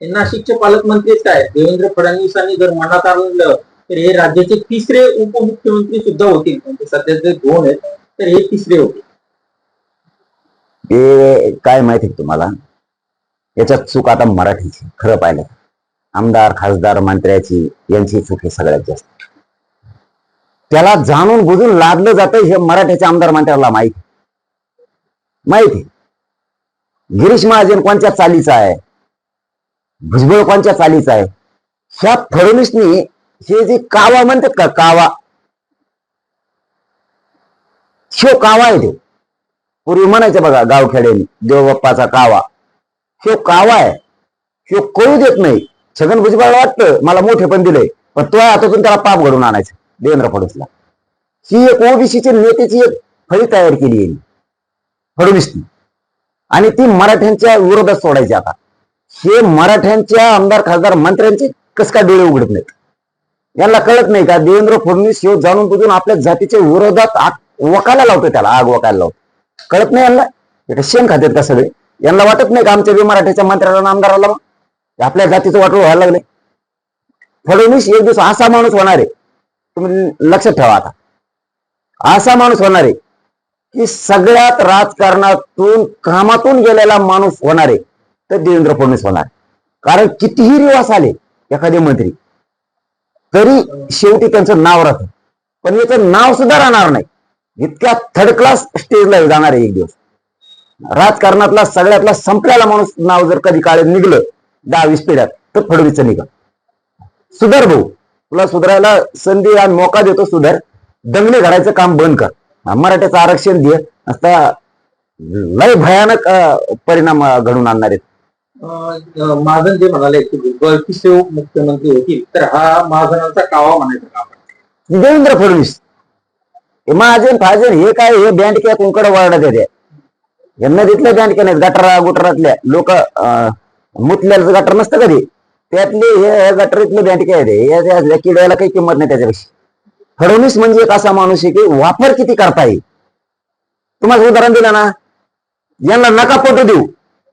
हे नाशिकचे पालकमंत्रीच काय देवेंद्र फडणवीसांनी जर मनात आणलं तर हे राज्याचे तिसरे उपमुख्यमंत्री सुद्धा होतील. म्हणजे सध्या जे दोन आहेत तर हे तिसरे होतील. ते काय माहिती तुम्हाला, याच्यात चूक आता मराठीची खरं पाहिलं. आमदार खासदार मंत्र्याची यांची चूक आहे सगळ्यात जास्त. त्याला जाणून बुजून लादलं जातं हे मराठ्याच्या आमदार मंत्र्याला माहिती. गिरीश महाजन कोणत्या चालीचा आहे, भुजबळ कोणत्या चालीचा आहे. ह्या फडणवीसनी हे जे कावा म्हणतात का, कावा, शो कावा आहे. ते पूर्वी म्हणायचे बघा गावखेड्यानी, देवबाप्पाचा कावा. शो कावा आहे, शो कळू देत नाही. छगन भुजबळ वाटतं मला मोठे पण दिले, पण तो हातातून त्याला पाप घडून आणायचं देवेंद्र फडणवीसला. ही एक ओबीसीची नेत्याची एक फळी तयार केली आहे फडणवीसनी, आणि ती मराठ्यांच्या विरोधात सोडायची. आता हे मराठ्यांच्या आमदार खासदार मंत्र्यांचे कस काय डोळे उघडत नाहीत. यांना कळत नाही का देवेंद्र फडणवीस हे जाणून बुजून आपल्या जातीच्या विरोधात आग वकायला लावतो, त्याला आग वकायला लावतो. कळत नाही यांना. हे शेण खात्यात का सगळे. यांना वाटत नाही का आमच्या मराठ्याच्या मंत्र्याला आमदाराला आपल्या जातीचं वाटोळ व्हायला लागले. फडणवीस एक दिवस असा माणूस होणार आहे, तुम्ही लक्षात ठेवा. आता असा माणूस होणार आहे की सगळ्यात राजकारणातून कामातून गेलेला माणूस होणार आहे तर देवेंद्र फडणवीस होणार. कारण कितीही रिवाज आले एखादे मंत्री तरी शेवटी त्यांचं नाव राहतं, पण याचं नाव सुद्धा राहणार नाही. इतक्या थर्ड क्लास स्टेजला जाणार आहे एक दिवस. राजकारणातला सगळ्यातला संपलेला माणूस नाव जर कधी काळे निघलं 10-20 पिढ्यात तर फडणवीसचं निघा. सुधार भाऊ, तुला सुधारायला संधी आणि मोका देतो, सुधार. दंगली घडायचं काम बंद कर. मराठ्याचं आरक्षण दे, आता लय भयानक परिणाम घडून आणणार आहेत. महाजन जे म्हणाले की भुजबळ तिसरे मुख्यमंत्री होतील, तर हा महाजनांचा कावा म्हणायचा का? देवेंद्र फडणवीस महाजन फाजन हे काय, हे बँडक्या कुंकड वाढत येते. यांना तिथल्या बँडक्या नाहीत, गटारा गुटरातल्या लोक मुतल्याचं गटर नसतं कधी, त्यातले हे गटरीतले बँडक्या येते. किड्याला काही किंमत नाही त्याच्यापेक्षा. फडणवीस म्हणजे एक असा माणूस आहे की वापर किती करता येईल. तुम्हाला उदाहरण दिलं ना, यांना नका पटू देऊ,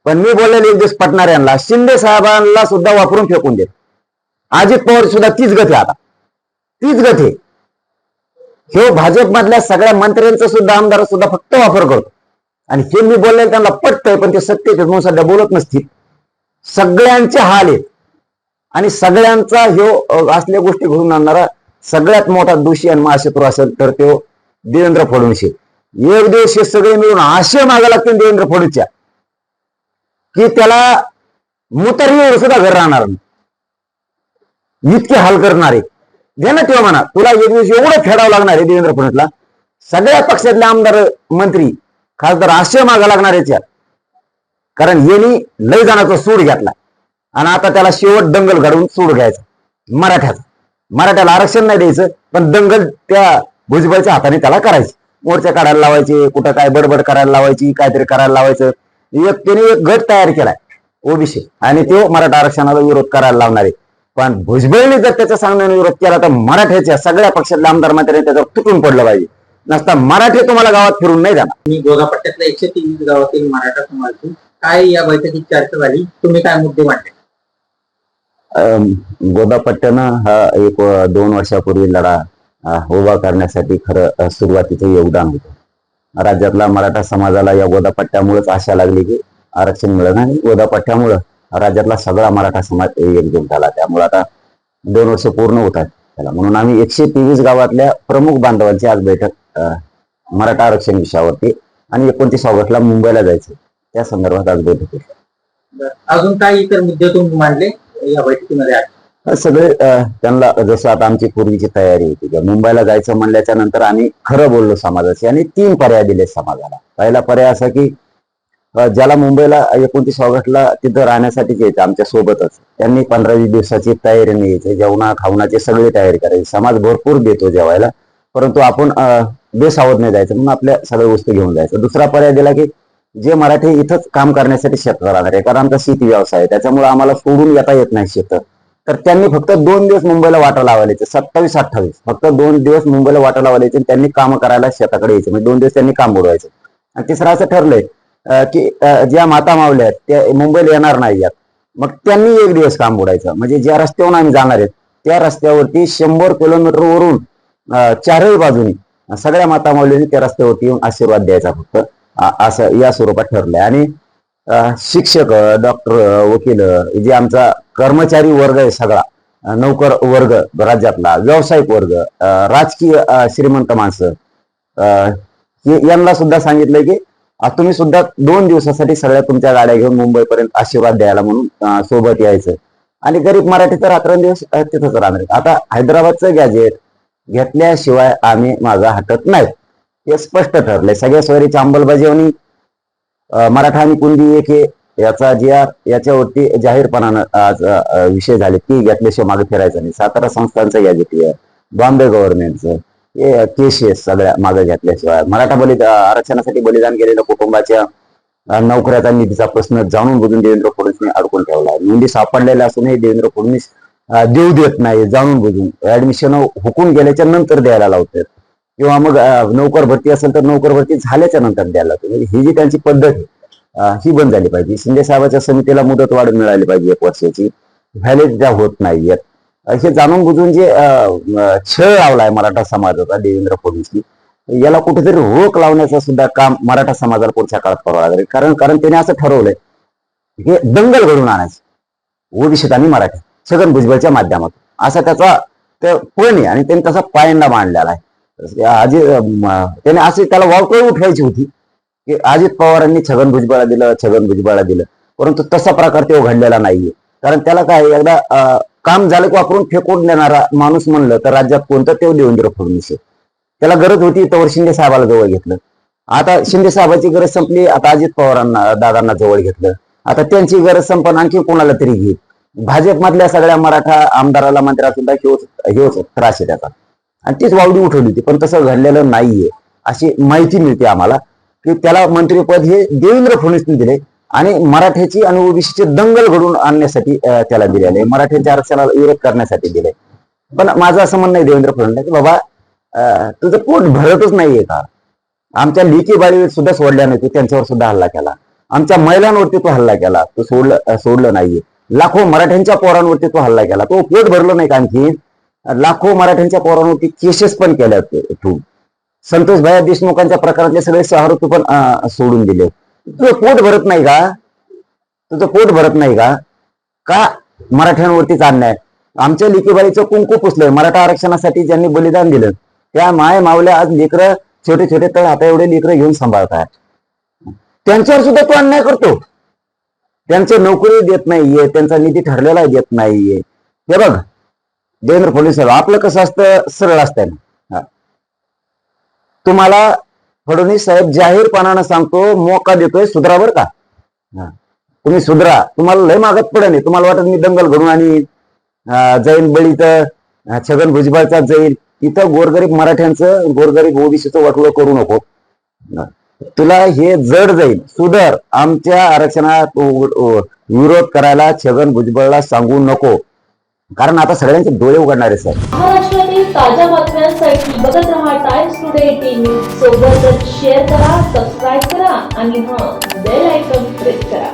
पण मी बोललेले एक दिवस पटणार यांना. शिंदे साहेबांना सुद्धा वापरून फेकून देत. अजित पवार सुद्धा तीच गती, आता तीच गती. हे भाजपमधल्या सगळ्या मंत्र्यांचा सुद्धा आमदार सुद्धा फक्त वापर करतो. आणि हे मी बोललेलं त्यांना पटतंय, पण ते सत्तेचे म्हणून सध्या बोलत नसतील. सगळ्यांचे हाल आहेत आणि सगळ्यांचा ह्यो असल्या गोष्टी घडून आणणारा सगळ्यात मोठा दोषी आणि महाशत्रू असेल तर तो देवेंद्र फडणवीस. एक दिवस हे सगळे मिळून आशय मागा लागतील देवेंद्र फडणवीसच्या की त्याला मुतरीवर सुद्धा घर राहणार नाही, इतके हाल करणारे. ध्यानात ठेवा म्हणा, तुला एक दिवस एवढं फेडावं लागणार आहे देवेंद्र फडणवीसला. सगळ्या पक्षातले आमदार मंत्री खासदार आशय मागा लागणार याच्या, कारण यांनी लय जणांचा सूड घेतला आणि आता त्याला शेवट दंगल घडवून सूड घ्यायचा मराठ्याचा. मराठ्याला आरक्षण नाही द्यायचं, पण दंगल त्या भुजबळच्या हाताने त्याला करायची. मोर्चे काढायला लावायचे, कुठं काय बडबड करायला लावायची, काहीतरी करायला लावायचं. त्याने एक गट तयार केलाय ओबीसी, आणि तो मराठा आरक्षणाला विरोध करायला लावणार आहे. पण भुजबळने जर त्याच्या सांगण्याने विरोध केला तर मराठ्याच्या सगळ्या पक्षातल्या आमदार मंत्र्यांनी त्याच्यावर तुटून पडलं पाहिजे. नसता मराठी तुम्हाला गावात फिरून नाही जाणार. मी गोदापट्ट्यातल्या 123 गावातील मराठा समाजाची काय या बैठकीत चर्चा झाली, तुम्ही काय मुद्दे मांडले? गोदापट्ट्यानं हा एक 2 वर्षापूर्वी लढा उभा करण्यासाठी खरं सुरुवातीचं योगदान होतं. राज्यातला मराठा समाजाला या गोदापट्ट्यामुळेच आशा लागली की आरक्षण मिळणार, आणि गोदापट्ट्यामुळं राज्यातला सगळा मराठा समाज एकजूट झाला. त्यामुळे आता 2 वर्ष पूर्ण होतात त्याला. म्हणून आम्ही 123 गावातल्या प्रमुख बांधवांची आज बैठक मराठा आरक्षण विषयावरती, आणि 29 ऑगस्टला मुंबईला जायचं त्या संदर्भात आज बैठक होती. अजून काय इतर मुद्दे तुम्ही मांडले या बैठकीमध्ये? सगळे त्यांना जसं आता आमची पूर्वीची तयारी होती, मुंबईला जायचं म्हणल्याच्या नंतर आम्ही खरं बोललो समाजाची, आणि 3 पर्याय दिले समाजाला. पहिला पर्याय असा की ज्याला मुंबईला 29 ऑगस्टला तिथं राहण्यासाठी यायचं आमच्या सोबतच, त्यांनी 15-20 दिवसाची तयारीने यायचे, जेवणा खावणाची सगळी तयारी करायची. समाज भरपूर देतो जेवायला, परंतु आपण बेसावध नाही जायचं, म्हणून आपल्या सगळ्या वस्तू घेऊन जायचं. दुसरा पर्याय दिला की जे मराठी इथंच काम करण्यासाठी शेतात राहणार आहे, कारण आमचा शेती व्यवसाय आहे, त्याच्यामुळे आम्हाला सोडून येता येत नाही शेत. तर त्यांनी फक्त 2 दिवस मुंबईला वाटा लावायचे, 27-28 फक्त 2 दिवस मुंबईला वाटा लावायचे, त्यांनी काम करायला शेताकडे यायचं. म्हणजे 2 दिवस त्यांनी काम बुडवायचं. आणि तिसरं असं ठरलंय की ज्या माता मावल्या आहेत त्या मुंबईला येणार नाही यात, मग त्यांनी एक दिवस काम बुडायचं. म्हणजे ज्या रस्त्यावरून आम्ही जाणार आहेत त्या रस्त्यावरती 100 किलोमीटरवरून चारही बाजूनी सगळ्या माता माऊलींनी त्या रस्त्यावरती येऊन आशीर्वाद द्यायचा फक्त असं या स्वरूपात ठरलंय. आणि शिक्षक, डॉक्टर, वकील, जे आमचा कर्मचारी वर्ग आहे सगळा, नौकर वर्ग राज्यातला, व्यावसायिक वर्ग, राजकीय श्रीमंत माणसं, यांना सुद्धा सांगितलंय की तुम्ही सुद्धा 2 दिवसासाठी सगळ्या तुमच्या गाड्या घेऊन मुंबईपर्यंत आशीर्वाद द्यायला म्हणून सोबत यायचं. आणि गरीब मराठी तर रात्रंदिवस तिथंच राहणार. आता हैदराबादचं गॅजेट घेतल्याशिवाय आम्ही माझा हटत नाही हे स्पष्ट ठरलंय. सगळ्या सोयरीची अंमलबजावणी मराठा आणि कुणबी एक याचा जी याच्यावरती जाहीरपणानं आज विषय झाले की घेतल्याशिवाय मागे फिरायचं नाही. सातारा संस्थांचं गॅजेट, बॉम्बे गव्हर्नमेंटचं, हे केसेस सगळ्या मागे घेतल्याशिवाय, मराठा आरक्षणासाठी बलिदान केलेल्या कुटुंबाच्या नोकऱ्याचा निधीचा प्रश्न जाणून बुजून देवेंद्र फडणवीसने अडकून ठेवला. नोंदी सापडलेल्या असूनही देवेंद्र फडणवीस देऊ देत नाही, जाणून बुजून ऍडमिशन हुकून गेल्याच्या नंतर द्यायला लावतात, किंवा मग नोकर भरती असेल तर नोकर भरती झाल्याच्या नंतर द्यायला लावतात. ही जी त्यांची पद्धत आहे ही बंद झाली पाहिजे. शिंदे साहेबांच्या समितीला मुदत वाढ मिळाली पाहिजे 1 वर्षाची, व्हॅलिडिटी होत नाहीयेत. हे जाणून बुजून जे छळ लावलाय मराठा समाजाचा देवेंद्र फडणवीसनी, याला कुठेतरी रोख लावण्याचं सुद्धा काम मराठा समाजाला पुढच्या काळात करावं लागेल. कारण त्याने असं ठरवलंय हे दंगल घडून आणायचं ओबीसीत आणि मराठी छगन भुजबळच्या माध्यमातून, असा त्याचा पण आहे. आणि त्यांनी तसा पायंडा मांडलेला आहे. त्याने असे त्याला वावकळ उठवायची होती की अजित पवारांनी छगन भुजबळला दिलं, परंतु तसा प्रकार तो घडलेला नाहीये. कारण त्याला काय, एकदा काम झालं की वापरून फेकून देणारा माणूस म्हणलं तर राज्यात कोणतं, ते देवेंद्र फडणवीस आहे. त्याला गरज होती तर शिंदे साहेबाला जवळ घेतलं. आता शिंदे साहेबाची गरज संपली, आता अजित पवारांना दादांना जवळ घेतलं. आता त्यांची गरज संपन आणखी कोणाला तरी घेत. भाजपमधल्या सगळ्या मराठा आमदाराला, मंत्र्याला सुद्धा ह्योच त्रास आहे त्याचा. आणि तीच वावडी उठवली होती, पण तसं घडलेलं नाहीये अशी माहिती मिळते आम्हाला की त्याला मंत्रिपद हे देवेंद्र फडणवीसने दिले आणि मराठ्याची आणि ओबीसीचे दंगल घडून आणण्यासाठी त्याला दिलेले, मराठ्यांच्या आरक्षणाला विरोध करण्यासाठी दिले. पण माझं असं म्हणणं आहे देवेंद्र फडणवीस की बाबा तुझं पोट भरतच नाहीये का? आमच्या लेकी बाळी सुद्धा सोडल्या नाही, तू त्यांच्यावर सुद्धा हल्ला केला. आमच्या महिलांवरती तो हल्ला केला, तो सोडलं नाहीये. लाखो मराठ्यांच्या पोरांवरती तो हल्ला केला, तो पोट भरलं नाही का? आणखी लाखो मराठ्यांच्या पोरांवरती केसेस पण केल्या तू. संतोष भाई देशमुखांच्या प्रकारातले सगळे आरोपी पण सोडून दिले. तुझं पोट भरत नाही का? तुझं पोट भरत नाही का? का मराठ्यांवरतीच अन्याय? आमच्या लेकीबाईचं कुंकू पुसलंय. मराठा आरक्षणासाठी ज्यांनी बलिदान दिलं त्या माय मावल्या आज लेकरं छोटे छोटे तळ हाता एवढे लेकरं घेऊन सांभाळतात. त्यांच्यावर सुद्धा तो अन्याय करतो. त्यांचे नोकरी देत नाहीये, त्यांचा निधी ठरलेला देत नाहीये. हे बघ देवेंद्र फडणवीस, आपलं कसं असतं, सरळ असतं ना. तुम्हाला फडणवीस साहेब जाहीरपणानं सांगतो, मोका देतोय, सुधरा बरं का. तुम्ही सुधरा, तुम्हाला लय मागत पडे नाही. तुम्हाला वाटत मी दंगल घडून आणि जाईन बळी तर छगन भुजबळचा जाईल, इथं गोरगरीब मराठ्यांचं, गोरगरीब ओबीसीचं वाटोळं करू नको. तुला हे जड जाईल, सुधर. आमच्या आरक्षणात विरोध करायला छगन भुजबळला सांगू नको, कारण आता सगळ्यांचे डोळे उघडणारे सर. महाराष्ट्रातील ताज्या बातम्यांसाठी बघत रहा टाइम्स टुडे 18 न्यूज. सोबतच शेअर करा, सबस्क्राईब करा आणि बेल आयकॉन प्रेस करा.